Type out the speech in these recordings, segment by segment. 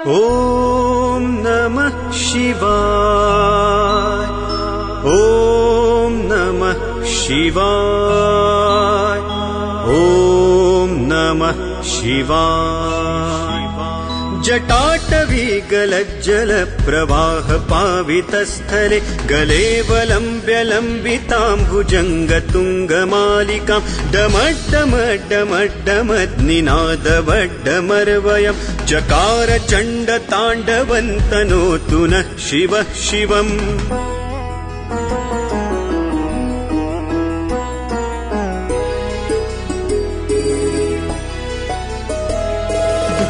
ॐ नमः शिवाय। ॐ नमः शिवाय। ॐ नमः शिवाय। जटाटवी गलज्जल प्रवाह पावितस्थले गलेवलम्ब्य लम्बिताम्बुजङ्गतुङ्गमालिकां डमड्डमड्डमड्डमद्निनादवड्डमर्वयं चकार चण्डताण्डवन्तनोतु नः शिवः शिवम्।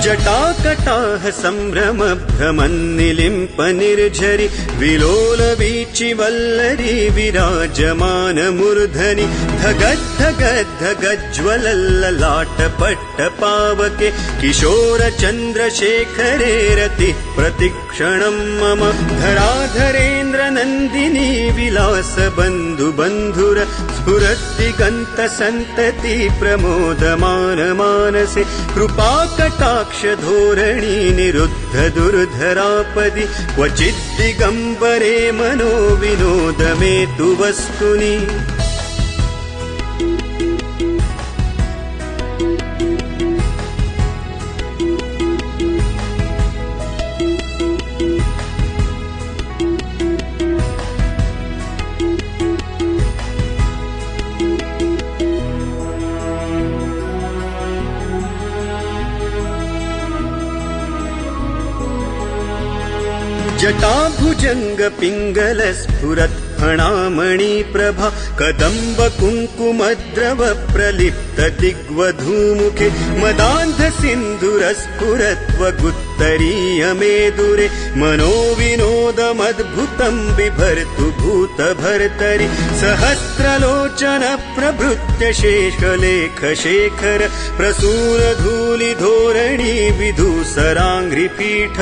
जटाकटाह सम्भ्रम भ्रमन्निलिम्प निर्झरि विलोल वीचि वल्लरी विराजमान मूर्धनि धगद्धगद्धगज्ज्वलल्ललाट पट्ट पावके किशोर चन्द्रशेखरे रतिः प्रतिक्षणं मम धराधरेन्द्र नन्दिनी विलास बन्धु बन्धुर स्फुरद्दिगन्त सन्तति प्रमोदमान मानसे कृपाकटाक्ष धोरणी निरुद्ध दुर्धरापदि क्वचिद्दिगम्बरे मनो विनोद मे तु वस्तुनि। जटाभुजंग पिंगल स्फुरत् फणामणि प्रभा कदम्ब कुङ्कुमद्रव प्रलिप्त दिग्वधूमुखे मदान्ध सिन्धुर स्फुरत्वगुत्तरीय मेदुरे मनो विनोदमद्भुतं बिभर्तु भूत भर्तरि सहस्रलोचन प्रभृत्य शेषलेख शेखर प्रसूर धूलि धोरणी विधूसराङ्घ्रिपीठ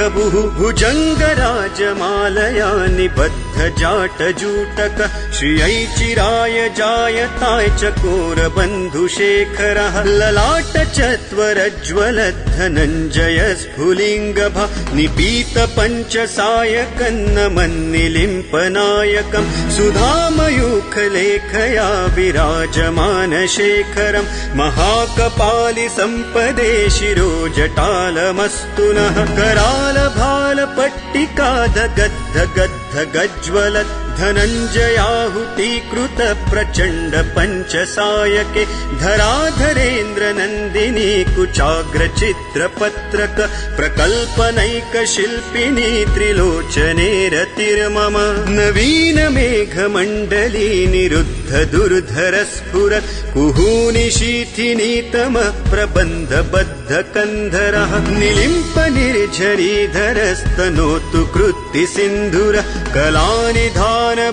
भुजङ्गराजमालया निबद्ध जाटजूटक श्रियै चिराय जायताय चकोर बन्धुशेखरः ललाट चत्वरज्ज्वल धनञ्जय स्फुलिङ्गभा निपीत पञ्चसायकन्नमन्निलिम्पनायकं सुधामयूखलेखया विराजमान शेखरं महाकपालि सम्पदे शिरो जटालमस्तु नः कराल भाल पट्टिका धगद्ध गद्ध गज्ज्वलत् धनञ्जयाहुतीकृत प्रचण्ड पञ्चसायके धराधरेन्द्र नन्दिनी कुचाग्र चित्रपत्रक प्रकल्पनैक शिल्पिनी त्रिलोचने रतिर्मम नवीन मेघमण्डली निरुद्ध दुर्धर स्फुरत् कुहूनि शीथिनीतम प्रबन्ध बद्ध कन्धरः निलिम्प निर्झरीधरस्तनोतु कृत्ति सिन्धुर कलानि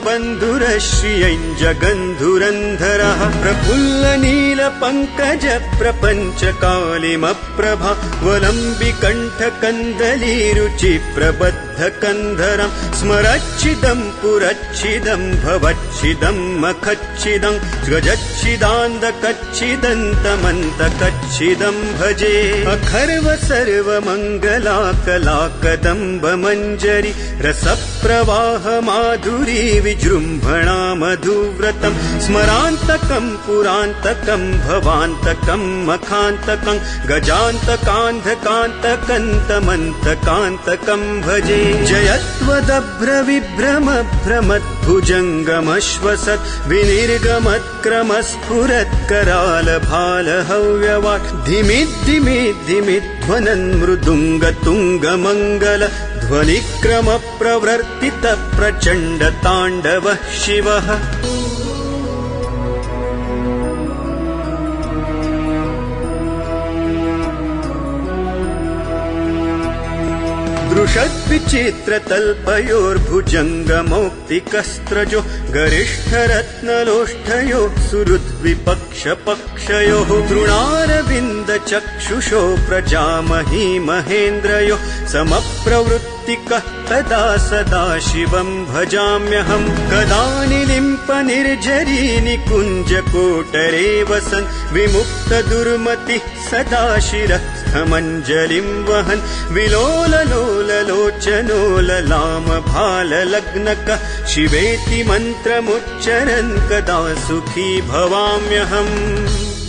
बन्धुर श्रियञ्ज गन्धुरन्धरः प्रफुल्ल नील पङ्कज प्रपञ्च कालिमप्रभा वलम्बि कण्ठ कन्दली रुचि प्रबद्ध कन्धरं स्मरच्छिदं पुरच्छिदं भवच्छिदं मखच्छिदं गजच्छिदान्द कच्छिदन्तमन्त कच्छिदं भजे अखर्व सर्वमङ्गला कला कदम्ब मञ्जरी रसप्रवाह माधुरी विजृम्भणा मधुव्रतं स्मरान्तकं पुरान्तकं भवान्तकं मखान्तकं गजान्तकान्धकान्तकन्तमन्तकान्तकं भजे जयत्वदभ्रविभ्रम भ्रमद्भुजङ्गमश्वसत् विनिर्गमत्क्रमस्फुरत् कराल भाल हव्यवाट् धिमिद्धिमिद्धिमिध्वनन् मृदुङ्गतुङ्गमङ्गल ध्वनिक्रम प्रवर्तित प्रचण्ड ताण्डवः शिवः दृशद्विचित्रतल्पयोर्भुजङ्गमौक्तिकस्त्रजो गरिष्ठरत्नलोष्ठयो सुहृद्विपक्षपक्षयोः तृणारविन्दचक्षुषो प्रजामही महेन्द्रयो समप्रवृत्तिकः तदा सदा शिवं भजाम्यहं कदा निलिम्प निर्झरी निकुञ्जकोटरे वसन् विमुक्त दुर्मतिः सदा शिरः तीर्थमञ्जलिं वहन् विलोललोललोचनो ललामभाललग्नकः शिवेति मन्त्रमुच्चरन् कदा सुखी भवाम्यहम्।